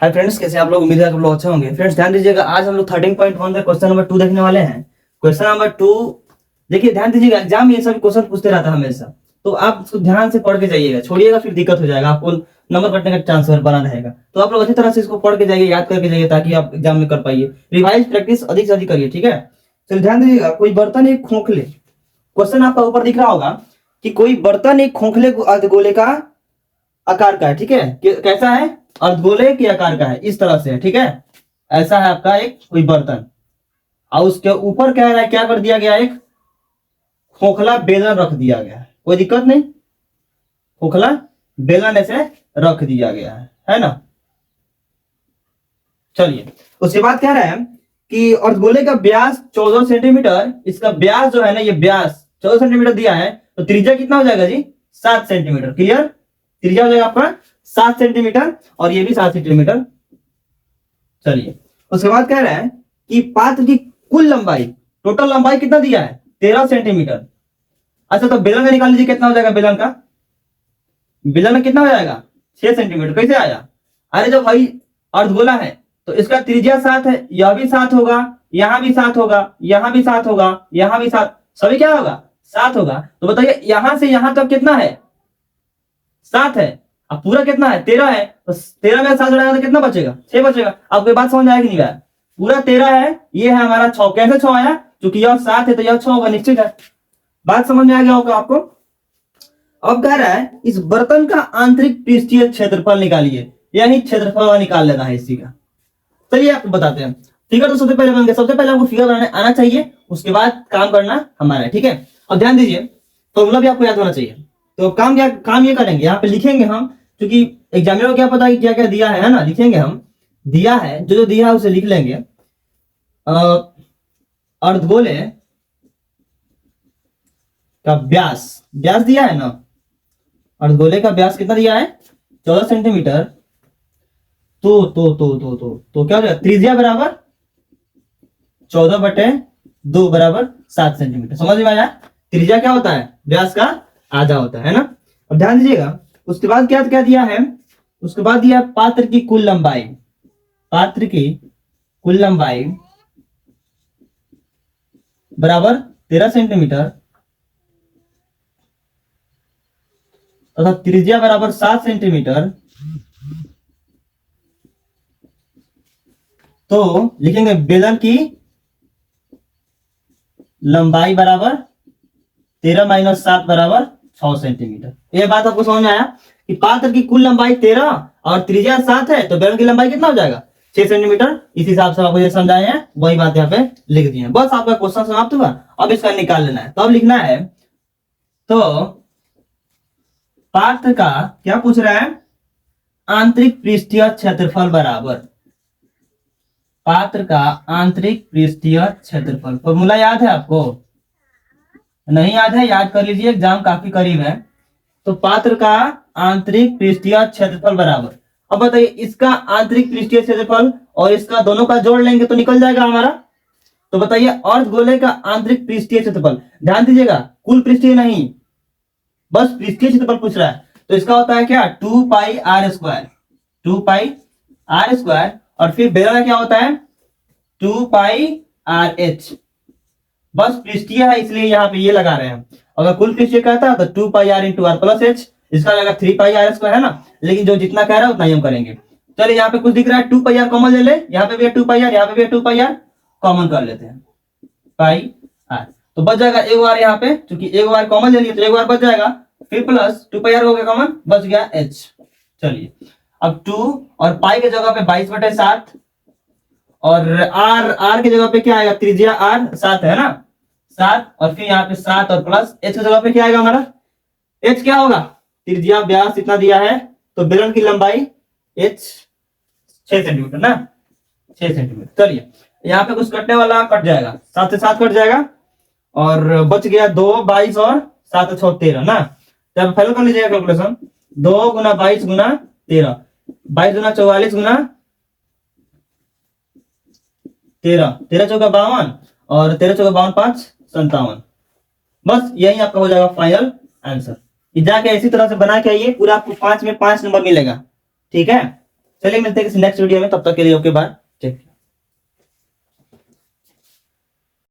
Hi friends, कैसे आप लोग? उम्मीद है आप लोग अच्छे होंगे। फ्रेंड्स ध्यान दीजिएगा, आज हम लोग 13.1 का क्वेश्चन नंबर 2 देखने वाले हैं। क्वेश्चन नंबर 2 देखिए, ध्यान दीजिएगा, एग्जाम ये सब क्वेश्चन पूछते रहता है हमेशा, तो आप उसको ध्यान से पढ़ के जाइएगा, छोड़िएगा फिर दिक्कत हो जाएगा, आपको नंबर कटने का चांस बना रहेगा। तो आप लोग अच्छी तरह से इसको पढ़ के जाइए, याद करके जाइए, ताकि आप एग्जाम में कर पाइए। रिवाइज प्रैक्टिस अधिक से अधिक करिए, ठीक है। चलिए ध्यान दीजिएगा, कोई बर्तन एक खोखले, क्वेश्चन आपका ऊपर दिख रहा होगा कि कोई बर्तन एक खोखले अर्धगोले का आकार का है, ठीक है। कैसा है? अर्धगोले के आकार का है, इस तरह से है, ठीक है। ऐसा है आपका एक कोई बर्तन, और उसके ऊपर क्या है, क्या कर दिया गया, एक खोखला बेलन रख दिया गया है। कोई दिक्कत नहीं, खोखला बेलन ऐसे रख दिया गया है ना। चलिए, उसके बाद कह रहा है कि अर्धगोले का व्यास 14 सेंटीमीटर, इसका व्यास जो है ना, ये व्यास 14 सेंटीमीटर दिया है, तो त्रिज्या कितना हो जाएगा जी? 7 सेंटीमीटर। क्लियर? त्रिज्या हो जाएगा आपका 7 सेंटीमीटर, और ये भी 7 सेंटीमीटर। चलिए, उसके बाद कह रहा है कि पात्र की कुल लंबाई, टोटल लंबाई कितना दिया है? 13 सेंटीमीटर। अच्छा, तो बेलन का निकाल लीजिए, कितना हो जाएगा बेलन का? बेलन का कितना हो जाएगा? 6 सेंटीमीटर। कैसे आया? अरे जब भाई अर्धगोला है तो इसका त्रिज्या 7 है, यह भी 7 होगा, यहां भी 7 होगा, यहां भी 7 होगा, यहां भी 7, सभी क्या होगा? 7 होगा। तो बताइए यहां से यहां तक कितना है? 7 है। अब पूरा कितना है? 13 है। तो 13 में 7 जोड़ेगा तो कितना बचेगा? 6 बचेगा। आपको बात समझ आएगी नहीं? आया? पूरा 13 है, ये है हमारा 6। कैसे 6 आया? क्योंकि यह 7 है तो यह 6 होगा, निश्चित है। बात समझ में आ गया होगा आपको। अब कह रहा है इस बर्तन का आंतरिक पृष्ठीय क्षेत्रफल निकालिए, यानी क्षेत्रफल निकाल लेना है इसी का। चलिए आपको बताते हैं। फिगर तो सबसे पहले बन गया, सबसे पहले आपको फिगर बनाने आना चाहिए, उसके बाद काम करना हमारा है, ठीक है। अब ध्यान दीजिए, फॉर्मूला भी आपको याद होना चाहिए। तो काम ये करेंगे, यहाँ पे लिखेंगे हम, क्योंकि एग्जामिनर को क्या पता है क्या क्या दिया है ना, लिखेंगे हम। दिया है, जो जो दिया है उसे लिख लेंगे। अर्धगोले का व्यास, व्यास दिया है ना, अर्धगोले का व्यास कितना दिया है? 14 सेंटीमीटर। तो क्या हो जाएगा? त्रिज्या बराबर 14/2 बराबर 7 सेंटीमीटर। समझ में आया? त्रिज्या क्या होता है? व्यास का आधा होता है ना। अब ध्यान दीजिएगा, उसके बाद क्या क्या दिया है? उसके बाद दिया पात्र की कुल लंबाई, पात्र की कुल लंबाई बराबर 13 सेंटीमीटर तथा त्रिज्या बराबर 7 सेंटीमीटर। तो लिखेंगे बेलन की लंबाई बराबर 13 - 7 बराबर 6 सेंटीमीटर। यह बात आपको समझ में आया कि पात्र की कुल लंबाई 13 और त्रिज्या 7 है, तो बेलन की लंबाई कितना हो जाएगा? 6 सेंटीमीटर। इस हिसाब से आपको ये समझाए हैं, वही बात यहाँ पे लिख दी है। बस आपका क्वेश्चन समाप्त हुआ। अब इसका निकाल लेना है। तो अब लिखना है, तो पात्र का क्या पूछ रहा है? आंतरिक पृष्ठीय क्षेत्रफल बराबर, पात्र का आंतरिक पृष्ठीय क्षेत्रफल। फॉर्मूला याद है आपको? नहीं याद है? याद कर लीजिए, एग्जाम काफी करीब है। तो पात्र का आंतरिक पृष्ठीय क्षेत्रफल बराबर, अब बताइए इसका आंतरिक पृष्ठीय क्षेत्रफल और इसका दोनों का जोड़ लेंगे तो निकल जाएगा हमारा। तो बताइए अर्धगोले का आंतरिक पृष्ठीय क्षेत्रफल, ध्यान दीजिएगा, कुल पृष्ठीय नहीं, बस पृष्ठीय क्षेत्रफल पूछ रहा है। तो इसका होता है क्या? 2πr², 2πr², और फिर बेलन क्या होता है? 2πrh। बस पृष्ठीय है इसलिए यहाँ पे ये लगा रहे हैं। अगर कुल पृष्ठीय कहता है तो 2πr × r + h, इसका लगेगा 3πr² है ना। लेकिन जो जितना कह रहा है उतना ही हम करेंगे। चलिए, यहाँ पे कुछ दिख रहा है, 2πr कॉमन ले ले, यहाँ पे भी है 2πr, यहाँ पे भी है 2πr, कॉमन कर लेते हैं, πr। तो बच जाएगा एक बार, यहाँ पे क्योंकि एक बार कॉमन ले लिए तो एक बार बच जाएगा, फिर प्लस 2πr हो गया कॉमन, बच गया h। चलिए, अब 2 और पाई के जगह पे 22/7, और r की जगह पे क्या आएगा? त्रिज्या r 7 है ना, 7, और फिर यहाँ पे 7 और प्लस h की जगह पे क्या आएगा हमारा? h क्या होगा? त्रिज्या व्यास इतना दिया है, तो बेलन की लंबाई h 6 सेंटीमीटर ना, 6 सेंटीमीटर। चलिए, यहाँ पे कुछ कटने वाला कट जाएगा, 7 से 7 कट जाएगा, और बच गया 2, 22 और 7 × 6 13 ना। जब फैल कर लीजिएगा कैलकुलेशन, 2 × 22 × 13, 22 × 44 × 13, 13 × 4 = 52, और 13 × 4 = 52, 5 = 57। बस यही आपका हो जाएगा फाइनल आंसर। जाके इसी तरह से बना के आइए, पूरा आपको 5 में 5 नंबर मिलेगा, ठीक है। चलिए मिलते हैं किसी नेक्स्ट वीडियो में, तब तक के लिए ओके बाय।